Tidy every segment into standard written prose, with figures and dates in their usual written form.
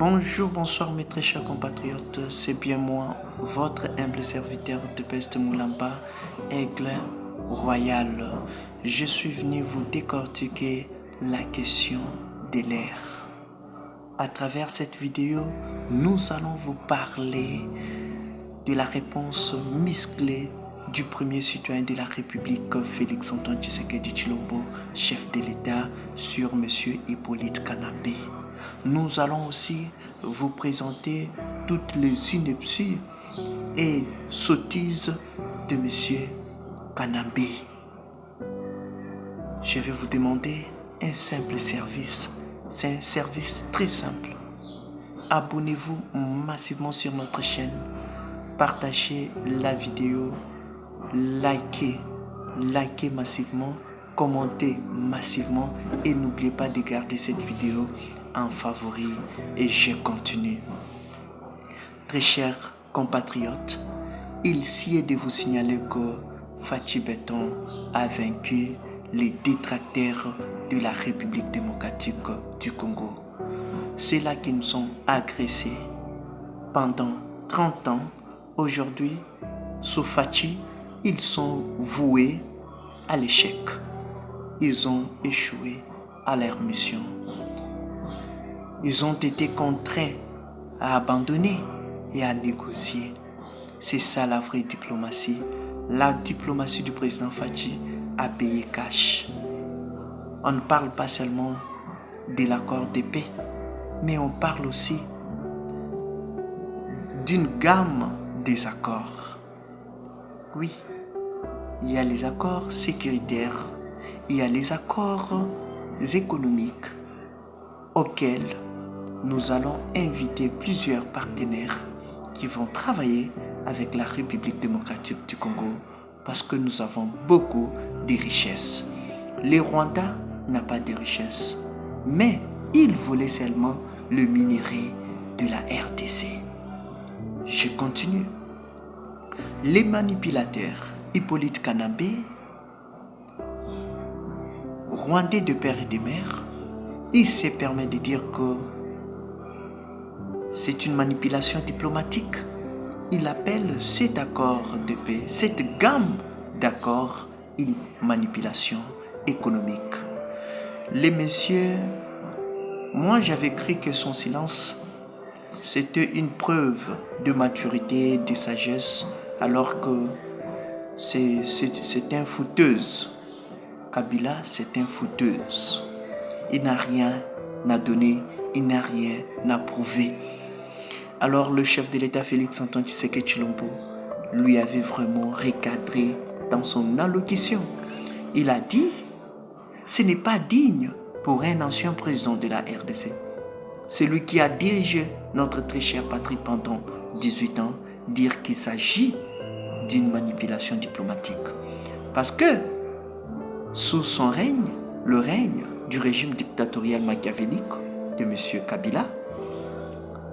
Bonjour, bonsoir mes très chers compatriotes, c'est bien moi, votre humble serviteur de Peste Moulamba, Aigle Royal. Je suis venu vous décortiquer la question de l'air. À travers cette vidéo, nous allons vous parler de la réponse musclée du premier citoyen de la République, Félix-Antoine Tshisekedi Tshilombo, chef de l'État, sur M. Hippolyte Kanambe. Nous allons aussi vous présenter toutes les inepties et sottises de M. Kanambe. Je vais vous demander un simple service. C'est un service très simple. Abonnez-vous massivement sur notre chaîne. Partagez la vidéo. Likez massivement. Commentez massivement. Et n'oubliez pas de garder cette vidéo en favori. Et je continue. Très chers compatriotes, il sied de vous signaler que Fachi Beton a vaincu les détracteurs de la République démocratique du Congo. C'est là qu'ils nous ont agressés pendant 30 ans. Aujourd'hui, sous Fachi, ils sont voués à l'échec. Ils ont échoué à leur mission. Ils ont été contraints à abandonner et à négocier. C'est ça la vraie diplomatie. La diplomatie du président Fachi a payé cash. On ne parle pas seulement de l'accord de paix, mais on parle aussi d'une gamme des accords. Oui, il y a les accords sécuritaires, il y a les accords économiques auxquels nous allons inviter plusieurs partenaires qui vont travailler avec la République démocratique du Congo parce que nous avons beaucoup de richesses. Les Rwandais n'ont pas de richesses, mais ils voulaient seulement le minerai de la RDC. Je continue. Les manipulateurs Hippolyte Kanambe, Rwandais de père et de mère, il se permet de dire que c'est une manipulation diplomatique. Il appelle cet accord de paix, cette gamme d'accords, une manipulation économique. Les messieurs, moi j'avais cru que son silence, c'était une preuve de maturité, de sagesse, alors que c'est un fouteuse. Kabila, c'est un fouteuse. Il n'a rien à donner, il n'a rien à prouver. Alors le chef de l'État Félix-Antoine Tshisekedi Tshilombo lui avait vraiment recadré dans son allocution. Il a dit, ce n'est pas digne pour un ancien président de la RDC, celui qui a dirigé notre très chère patrie pendant 18 ans, dire qu'il s'agit d'une manipulation diplomatique. Parce que sous son règne, le règne du régime dictatorial machiavélique de M. Kabila,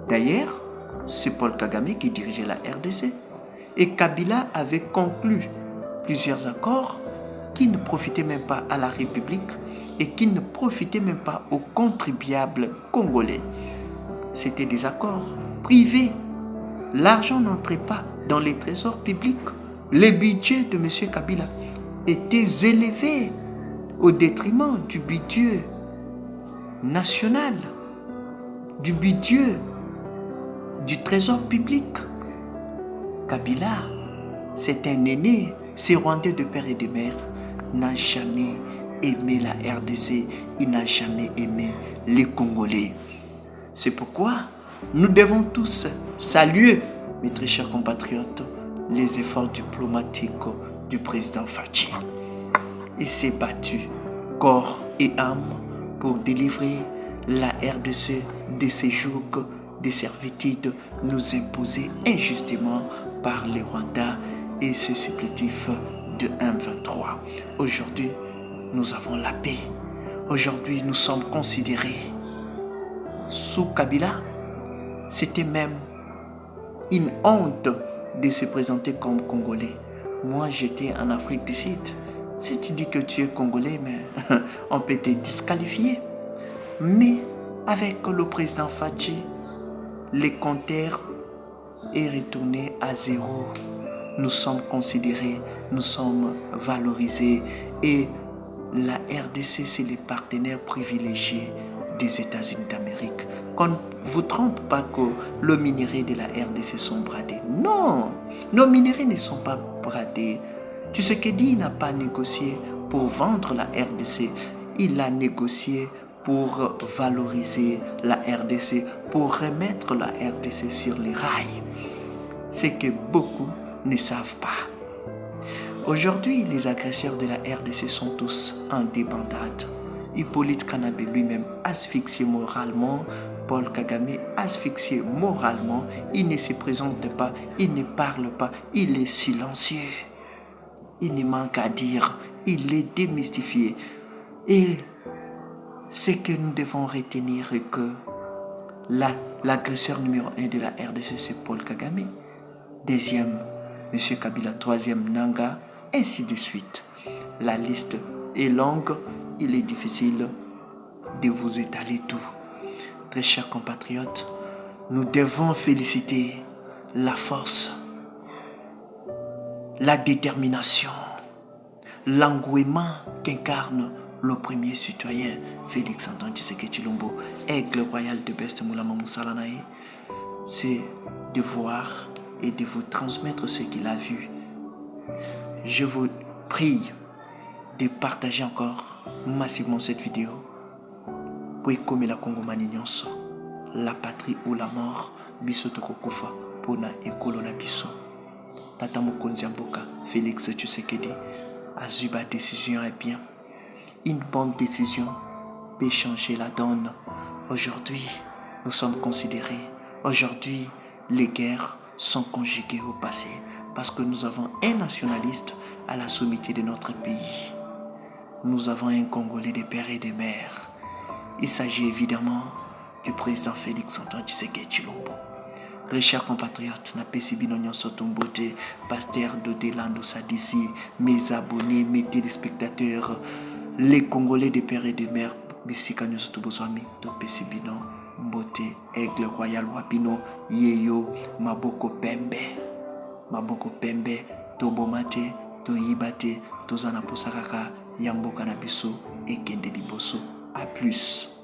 d'ailleurs, c'est Paul Kagame qui dirigeait la RDC. Et Kabila avait conclu plusieurs accords qui ne profitaient même pas à la République et qui ne profitaient même pas aux contribuables congolais. C'était des accords privés. L'argent n'entrait pas dans les trésors publics. Les budgets de M. Kabila étaient élevés au détriment du budget national, du budget du trésor public. Kabila, c'est un aîné, c'est Rwandais de père et de mère, n'a jamais aimé la RDC, il n'a jamais aimé les Congolais. C'est pourquoi nous devons tous saluer, mes très chers compatriotes, les efforts diplomatiques du président Fachi. Il s'est battu corps et âme pour délivrer la RDC de ces jougs de servitude nous imposés injustement par les Rwandais et ses supplétifs de M23. Aujourd'hui, nous avons la paix. Aujourd'hui, nous sommes considérés. Sous Kabila, c'était même une honte de se présenter comme Congolais. Moi, j'étais en Afrique du Sud. Si tu dis que tu es Congolais, mais on peut te disqualifier. Mais avec le président Fachi, les compteurs est retourné à zéro. Nous sommes considérés, nous sommes valorisés et la RDC, c'est les partenaires privilégiés des États-Unis d'Amérique. Qu'on ne vous trompe pas que le minerai de la RDC sont bradés. Non, nos minéraux ne sont pas bradés. Tshisekedi n'a pas négocié pour vendre la RDC. Il a négocié pour valoriser la RDC, pour remettre la RDC sur les rails. C'est que beaucoup ne savent pas. Aujourd'hui, les agresseurs de la RDC sont tous en débandade. Hippolyte Kanabé lui-même asphyxié moralement, Paul Kagame asphyxié moralement, il ne se présente pas, il ne parle pas, il est silencieux. Il ne manque à dire, il est démystifié. Et ce que nous devons retenir est que l'agresseur numéro 1 de la RDC, c'est Paul Kagame. Deuxième, M. Kabila. Troisième, Nanga, ainsi de suite. La liste est longue, il est difficile de vous étaler tout. Très chers compatriotes, nous devons féliciter la force, la détermination, l'engouement qu'incarne le premier citoyen Félix Antoine Tshisekedi Tshilombo, aigle royal de Best Moulama Moussalanae. C'est de voir et de vous transmettre ce qu'il a vu. Je vous prie de partager encore massivement cette vidéo pour comme la Congomani nyonso, la patrie ou la mort, biso tokokufa pona ekolo na biso. Tata Mokonzi Mboka Félix Tshisekedi a eu ma décision est bien. Une bonne décision peut changer la donne. Aujourd'hui, nous sommes considérés. Aujourd'hui, les guerres sont conjuguées au passé parce que nous avons un nationaliste à la sommité de notre pays. Nous avons un Congolais de père et de mère. Il s'agit évidemment du président Félix Antoine Tshisekedi Tshilombo. Très chers compatriotes, na pesibino nyonso tombote, pasteur Dodelando Sadissi, mes abonnés, mes téléspectateurs, les Congolais de père et de mère, bisika nyonso tobozwami, to pesibino, mbote, aigle royal wapino, yeyo, maboko pembe, tobomate, toyibate, tozana posakaka, yamboka na biso, ekende liboso. A plus.